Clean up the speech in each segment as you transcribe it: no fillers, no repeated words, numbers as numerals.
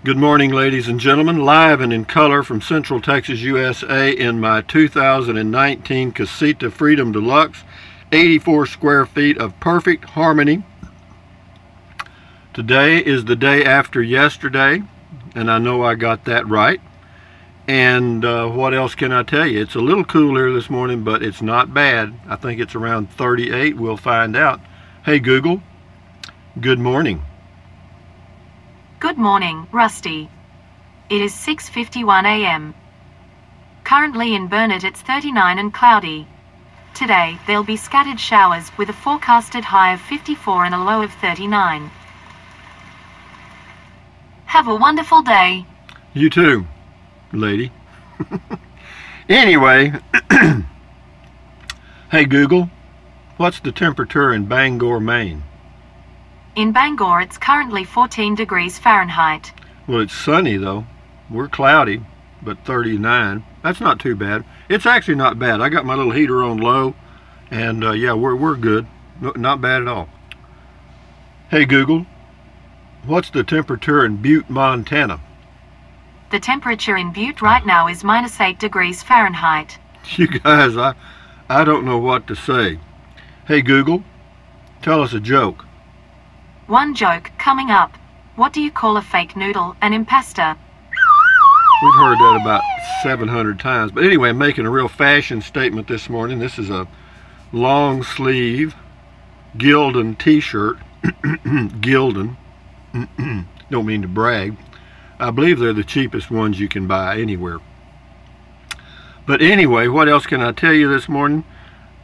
Good morning, ladies and gentlemen. Live and in color from Central Texas, USA in my 2019 Casita Freedom Deluxe, 84 square feet of perfect harmony. Today is the day after yesterday, and I know I got that right. And what else can I tell you? It's a little cooler this morning, but it's not bad. I think it's around 38. We'll find out. Hey, Google. Good morning. Good morning, Rusty. It is 6:51 a.m. Currently in Burnet it's 39 and cloudy. Today there'll be scattered showers with a forecasted high of 54 and a low of 39. Have a wonderful day. You too, lady. Anyway, hey Google, what's the temperature in Bangor, Maine? In Bangor it's currently 14 degrees Fahrenheit. Well, it's sunny though. We're cloudy, but 39. That's not too bad. It's actually not bad. I got my little heater on low, and yeah, we're good. Not bad at all. Hey Google, what's the temperature in Butte, Montana? The temperature in Butte right now is -8 degrees Fahrenheit. You guys, I don't know what to say. Hey Google, tell us a joke. One joke coming up. What do you call a fake noodle? An impasta. We've heard that about 700 times. But anyway, I'm making a real fashion statement this morning. This is a long sleeve Gildan t-shirt. Gildan. Don't mean to brag. I believe they're the cheapest ones you can buy anywhere. But anyway, what else can I tell you this morning?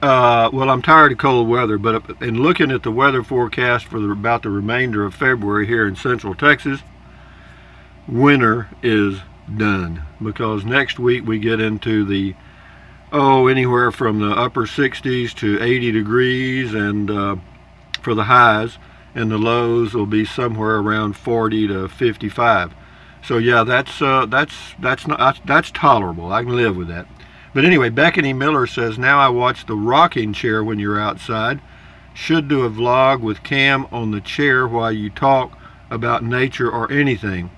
Well, I'm tired of cold weather, but in looking at the weather forecast for about the remainder of February here in Central Texas, winter is done, because next week we get into the anywhere from the upper 60s to 80 degrees, and for the highs, and the lows will be somewhere around 40 to 55. So yeah, that's tolerable. I can live with that. But anyway, Bethany Miller says, now I watch the rocking chair when you're outside. Should do a vlog with Cam on the chair while you talk about nature or anything.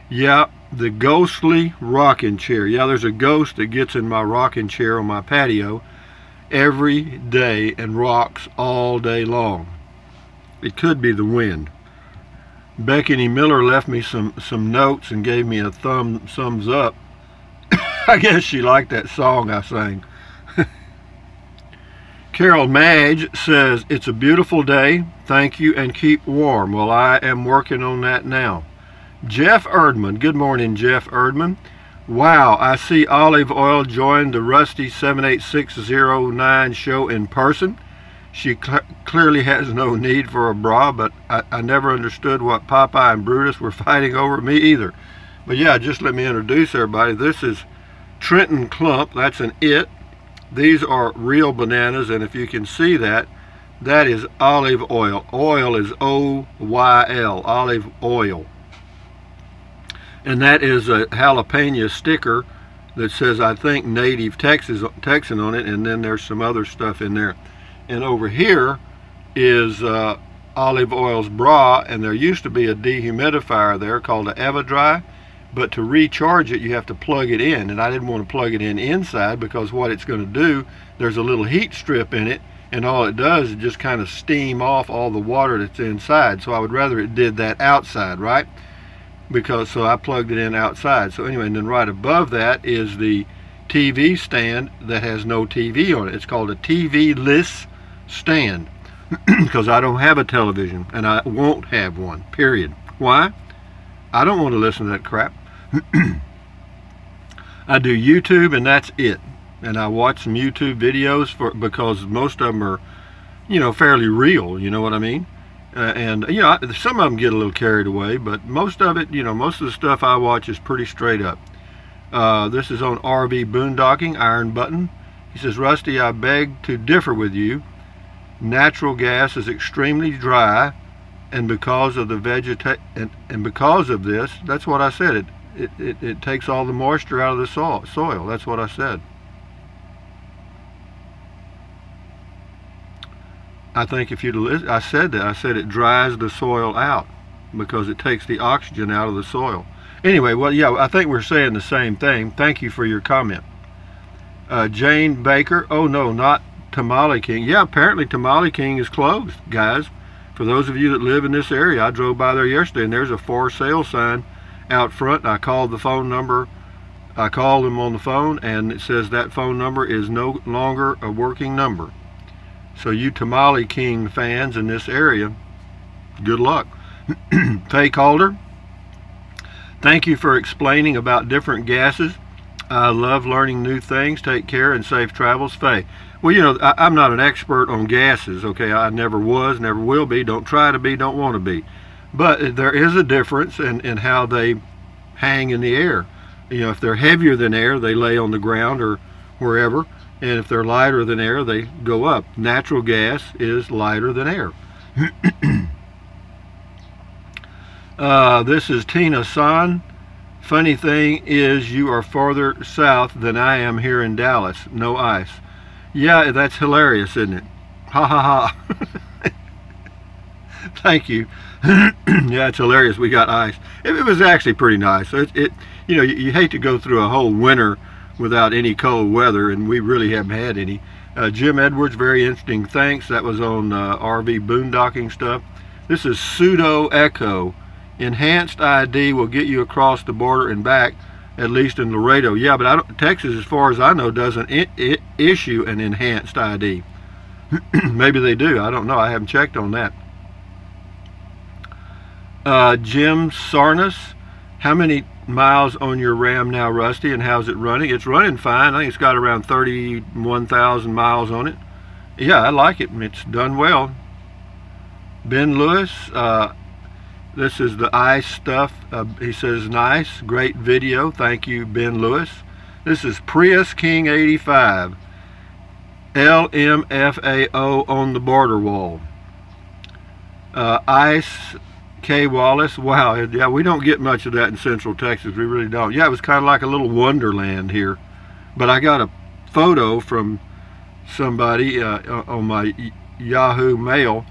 Yeah, the ghostly rocking chair. Yeah, there's a ghost that gets in my rocking chair on my patio every day and rocks all day long. It could be the wind. Bethany Miller left me some notes and gave me a thumbs up. I guess she liked that song I sang. Carol Madge says, it's a beautiful day. Thank you and keep warm. Well, I am working on that now. Jeff Erdman. Good morning, Jeff Erdman. Wow, I see Olive Oil joined the Rusty 78609 show in person. She clearly has no need for a bra, but I never understood what Popeye and Brutus were fighting over, me either. But yeah, just let me introduce everybody. This is Trenton Clump. That's an it. These are real bananas, and if you can see that, that is olive oil. Oil is O-Y-L, olive oil. And that is a jalapeno sticker that says, I think, native Texan on it, and then there's some other stuff in there. And over here is Olive Oil's bra, and there used to be a dehumidifier there called an Evadry. But to recharge it, you have to plug it in, and I didn't want to plug it in inside, because what it's going to do, there's a little heat strip in it, and all it does is just kind of steam off all the water that's inside. So I would rather it did that outside, right? So I plugged it in outside. So anyway, and then right above that is the TV stand that has no TV on it. It's called a TV-less stand, because I don't have a television, and I won't have one, period. Why? I don't want to listen to that crap. I do YouTube, and that's it. And I watch some YouTube videos because most of them are, fairly real. You know what I mean? And some of them get a little carried away, but most of it, most of the stuff I watch is pretty straight up. This is on RV Boondocking, Iron Button. He says, Rusty, I beg to differ with you. Natural gas is extremely dry, and because of the and because of this, that's what I said. It takes all the moisture out of the soil. That's what I said. I think if you'd I said it dries the soil out, because it takes the oxygen out of the soil. Anyway, well, yeah, I think we're saying the same thing. Thank you for your comment. Jane Baker, oh no, not Tamale King. Yeah, apparently Tamale King is closed, guys. For those of you that live in this area, I drove by there yesterday and there's a for sale sign out front. I called the phone number. I called them on the phone and it says that phone number is no longer a working number. So you Tamale King fans in this area, good luck. Faye Calder, thank you for explaining about different gases. I love learning new things. Take care and safe travels, Faye. Well, you know, I'm not an expert on gases, okay? I never was, never will be, don't try to be, don't want to be. But there is a difference in how they hang in the air. You know, if they're heavier than air, they lay on the ground or wherever. And if they're lighter than air, they go up. Natural gas is lighter than air. This is Tina San. Funny thing is you are farther south than I am here in Dallas. No ice. Yeah, that's hilarious, isn't it? Ha ha ha. Thank you. Yeah, it's hilarious. We got ice. It was actually pretty nice. So you know, you hate to go through a whole winter without any cold weather, and we really haven't had any. Jim Edwards, very interesting. Thanks. That was on RV boondocking stuff. This is Pseudo Echo. Enhanced ID will get you across the border and back, at least in Laredo. Yeah, but Texas, as far as I know, doesn't issue an enhanced ID. Maybe they do. I don't know. I haven't checked on that. Jim Sarnas, how many miles on your Ram now, Rusty, and how's it running? It's running fine. I think it's got around 31,000 miles on it. Yeah, I like it. It's done well. Ben Lewis, this is the ice stuff. He says, nice, great video. Thank you, Ben Lewis. This is Prius King 85. LMFAO on the border wall. Ice K. Wallace. Wow, yeah, we don't get much of that in Central Texas. We really don't. Yeah, it was kind of like a little wonderland here. But I got a photo from somebody on my Yahoo Mail,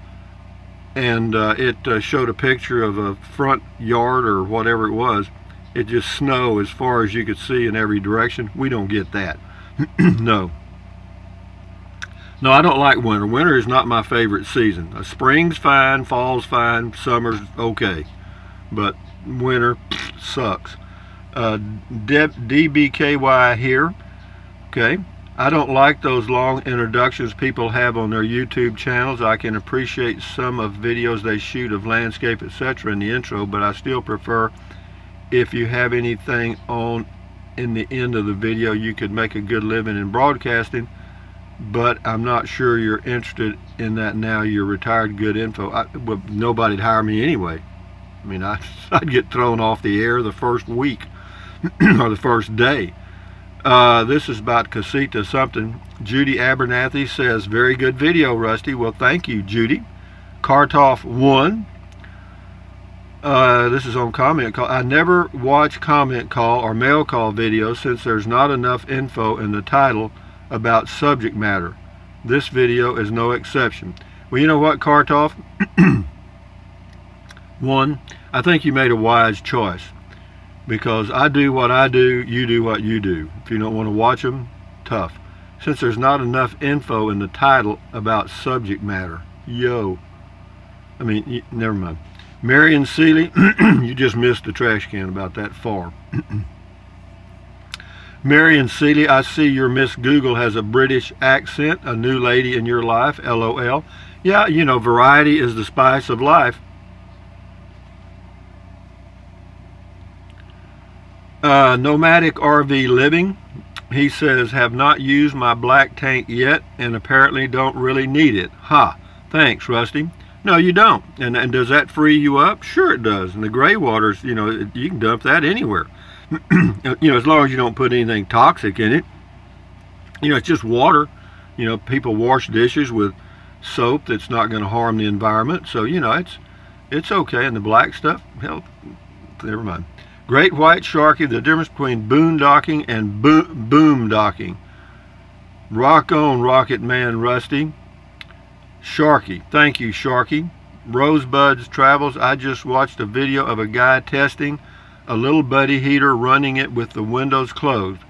and it showed a picture of a front yard or whatever it was. It just snowed as far as you could see in every direction. We don't get that. No. No, I don't like winter. Winter is not my favorite season. Spring's fine, fall's fine, summer's okay. But winter sucks. DBKY here. Okay. I don't like those long introductions people have on their YouTube channels. I can appreciate some of videos they shoot of landscape, etc. in the intro, but I still prefer if you have anything on in the end of the video. You could make a good living in broadcasting, but I'm not sure you're interested in that now. You're retired. Good info. Well, nobody'd hire me anyway. I mean, I'd get thrown off the air the first week or the first day. This is about Casita something. Judy Abernathy says, very good video, Rusty. Well, thank you, Judy. Kartoff 1. This is on Comment Call. I never watch Comment Call or Mail Call videos since there's not enough info in the title about subject matter. This video is no exception. Well, you know what, Kartoff? One, I think you made a wise choice, because I do what I do, you do what you do. If you don't want to watch them, tough. Since there's not enough info in the title about subject matter. Yo. I mean, never mind. Marion Seeley, you just missed the trash can about that far. Marion Seeley, I see your Miss Google has a British accent, a new lady in your life, LOL. Yeah, you know, variety is the spice of life. Nomadic RV Living, he says, have not used my black tank yet and apparently don't really need it. Ha, thanks, Rusty. No, you don't. And does that free you up? Sure it does. And the gray waters, you know, you can dump that anywhere. You know, as long as you don't put anything toxic in it. You know, it's just water. You know, people wash dishes with soap that's not going to harm the environment. So, you know, it's okay. And the black stuff, hell, never mind. Great White Sharky, the difference between boondocking and boomdocking. Rock on, Rocket Man Rusty. Sharky, thank you, Sharky. Rosebuds Travels, I just watched a video of a guy testing a little buddy heater running it with the windows closed.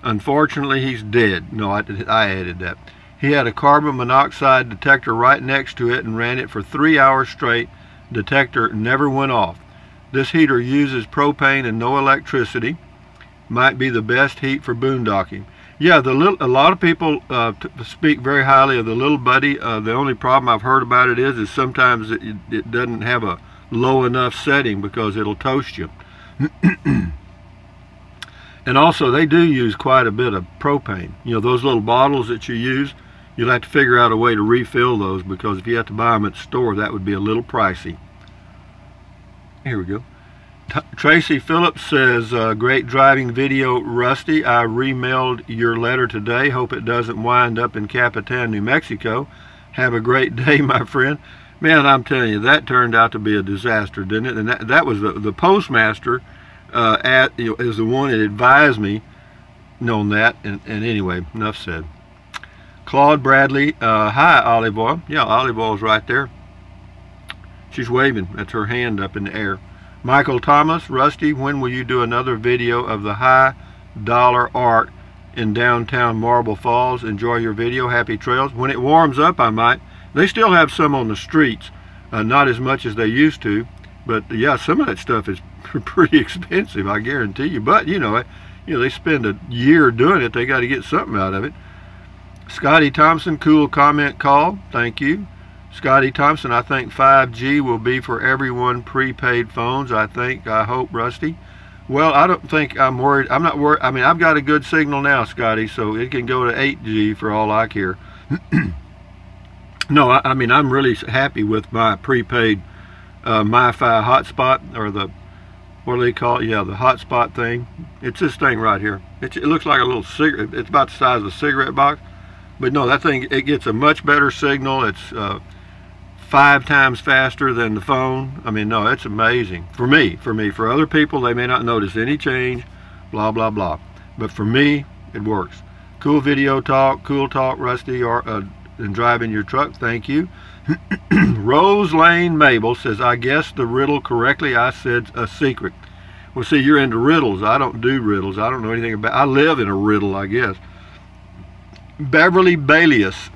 Unfortunately, he's dead. No, I added that. He had a carbon monoxide detector right next to it and ran it for 3 hours straight. Detector never went off. This heater uses propane and no electricity. Might be the best heat for boondocking. Yeah, a lot of people speak very highly of the Little Buddy. The only problem I've heard about it is sometimes it doesn't have a low enough setting because it'll toast you. And also, they do use quite a bit of propane. You know, those little bottles that you use, you'll have to figure out a way to refill those, because if you have to buy them at the store, that would be a little pricey. Here we go. Tracy Phillips says, great driving video, Rusty. I remailed your letter today. Hope it doesn't wind up in Capitan, New Mexico. Have a great day, my friend. Man, I'm telling you, that turned out to be a disaster, didn't it? And that was the postmaster is the one that advised me on that. And anyway, enough said. Claude Bradley, hi, Olive Oil. Yeah, Olive Oil's right there. She's waving. That's her hand up in the air. Michael Thomas, Rusty, when will you do another video of the high dollar art in downtown Marble Falls? Enjoy your video. Happy trails. When it warms up, I might. They still have some on the streets, not as much as they used to, but yeah, some of that stuff is pretty expensive, I guarantee you. But you know, they spend a year doing it. They got to get something out of it. Scotty Thompson, cool comment call. Thank you. Scotty Thompson, I think 5G will be for everyone, prepaid phones, I hope, Rusty. Well, I don't think I'm worried. I'm not worried. I mean, I've got a good signal now, Scotty, so it can go to 8G for all I care. No, I mean, I'm really happy with my prepaid MiFi hotspot, or the, what do they call it? Yeah, the hotspot thing. It's this thing right here. It looks like a little cigarette. It's about the size of a cigarette box. But no, that thing, it gets a much better signal. It's 5 times faster than the phone. I mean, no, it's amazing. For me. For other people, they may not notice any change, blah, blah, blah. But for me, it works. Cool video talk, cool talk, Rusty, and driving your truck. Thank you. Rose Lane Mabel says, I guessed the riddle correctly. I said a secret. Well, see, you're into riddles. I don't do riddles. I don't know anything about. I live in a riddle, I guess. Beverly Balius.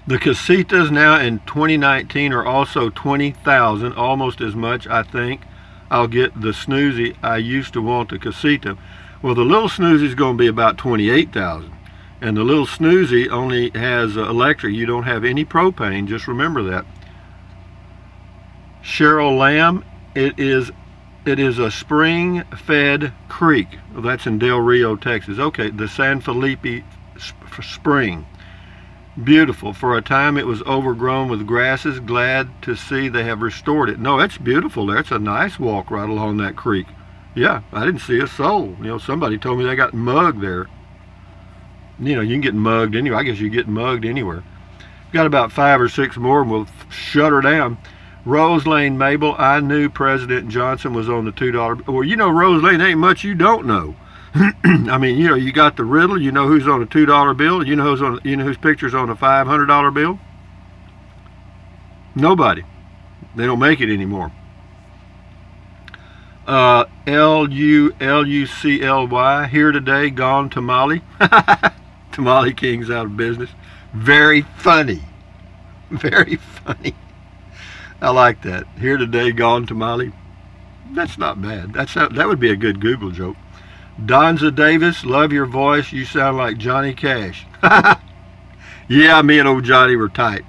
The casitas now in 2019 are also 20,000, almost as much. I think I'll get the snoozy. I used to want the casita. Well, the little snoozy is going to be about 28,000, and the little snoozy only has electric. You don't have any propane. Just remember that. Cheryl Lamb, it is a spring-fed creek. Well, that's in Del Rio, Texas. Okay, the San Felipe Spring. Beautiful. For a time it was overgrown with grasses. Glad to see they have restored it. No, it's beautiful there. It's a nice walk right along that creek. Yeah, I didn't see a soul. You know, somebody told me they got mugged there. You know, you can get mugged anywhere. I guess you get mugged anywhere. Got about 5 or 6 more and we'll shut her down. Rose Lane Mabel, I knew President Johnson was on the $2. Well, you know, Rose Lane, ain't much you don't know. I mean, you know, you got the riddle. You know who's on a $2 bill. You know whose picture's on a $500 bill. Nobody. They don't make it anymore. Lucly here today. Gone tamale. Tamale King's out of business. Very funny. Very funny. I like that. Here today. Gone tamale. That's not bad. That would be a good Google joke. Donza Davis, love your voice. You sound like Johnny Cash. Yeah, me and old Johnny were tight.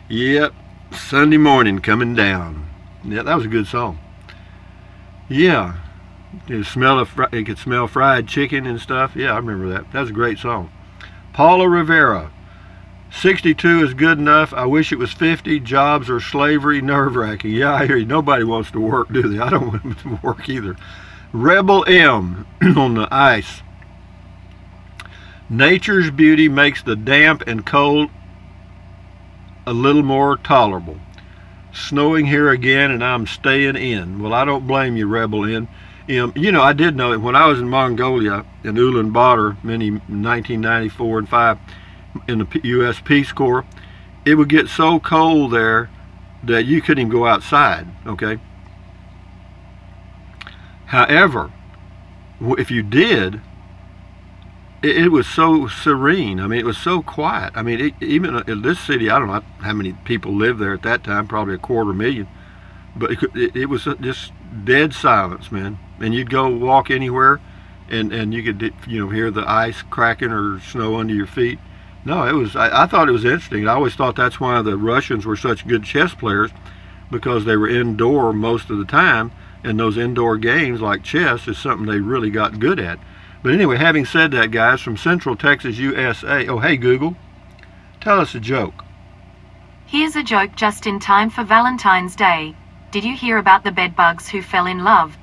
Yep, Sunday morning coming down. Yeah, that was a good song. Yeah, it could smell fried chicken and stuff. Yeah, I remember that. That was a great song. Paula Rivera, 62 is good enough. I wish it was 50. Jobs are slavery, nerve-wracking. Yeah, I hear you. Nobody wants to work, do they? I don't want to work either. Rebel M on the ice. Nature's beauty makes the damp and cold a little more tolerable. Snowing here again and I'm staying in. Well, I don't blame you, Rebel M. You know, I did know it when I was in Mongolia in Ulaanbaatar in 1994 and 5 in the U.S. Peace Corps. It would get so cold there that you couldn't even go outside, okay? However, if you did, it was so serene. I mean, it was so quiet. I mean, even in this city, I don't know how many people lived there at that time, probably 250,000. But it was just dead silence, man. And you'd go walk anywhere, and you could, you know, hear the ice cracking or snow under your feet. No, it was. I thought it was interesting. I always thought that's why the Russians were such good chess players, because they were indoor most of the time, and those indoor games like chess is something they really got good at. But anyway, having said that, guys, from Central Texas, USA. Oh, hey, Google, tell us a joke. Here's a joke just in time for Valentine's Day. Did you hear about the bedbugs who fell in love?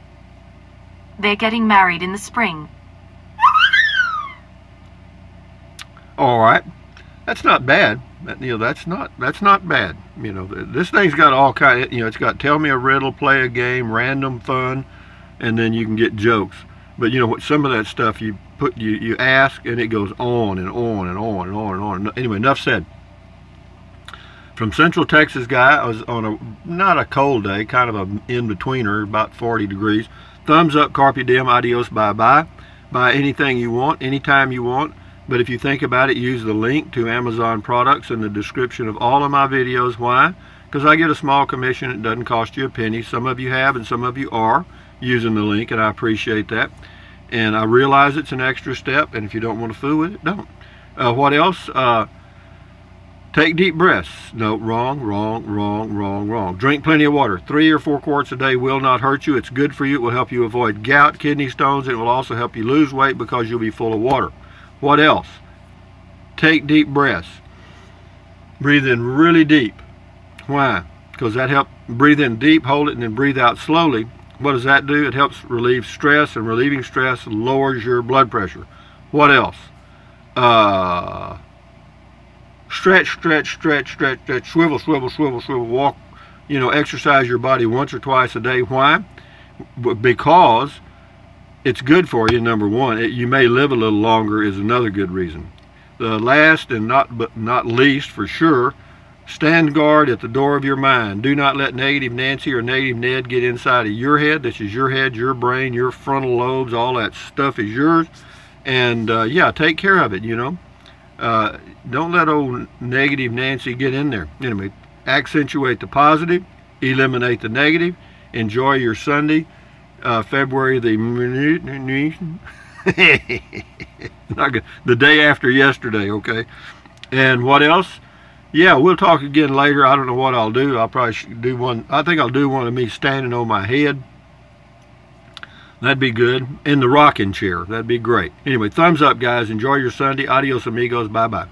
They're getting married in the spring. All right, that's not bad. You know, that's not bad. You know, this thing's got all kind of, you know, it's got tell me a riddle, play a game, random fun, and then you can get jokes. But you know what? Some of that stuff you ask, and it goes on and on and on and on and on. Anyway, enough said. From Central Texas guy, I was on not a cold day, kind of a in-betweener, about 40 degrees. Thumbs up, carpe diem, adios, bye-bye. Buy anything you want, anytime you want. But if you think about it, use the link to Amazon products in the description of all of my videos. Why? Because I get a small commission. It doesn't cost you a penny. Some of you have, and some of you are using the link, and I appreciate that. And I realize it's an extra step, and if you don't want to fool with it, don't. What else? Take deep breaths. No, wrong. Drink plenty of water. 3 or 4 quarts a day will not hurt you. It's good for you. It will help you avoid gout, kidney stones, and it will also help you lose weight because you'll be full of water. What else? Take deep breaths. Breathe in really deep. Why? Because that helps. Breathe in deep, hold it, and then breathe out slowly. What does that do? It helps relieve stress, and relieving stress lowers your blood pressure. What else? Stretch, swivel, walk, you know, exercise your body once or twice a day. Why? Because it's good for you, number one. You may live a little longer is another good reason. The last and not least, for sure, stand guard at the door of your mind. Do not let negative Nancy or negative Ned get inside of your head. This is your head, your brain, your frontal lobes, all that stuff is yours. And yeah, take care of it, you know. Don't let old negative Nancy get in there. Anyway, accentuate the positive, eliminate the negative. Enjoy your Sunday, February the day after yesterday, okay? And what else? Yeah, we'll talk again later. I don't know what I'll do. I'll probably do one. I think I'll do one of me standing on my head. That'd be good. In the rocking chair. That'd be great. Anyway, thumbs up, guys. Enjoy your Sunday. Adios, amigos. Bye-bye.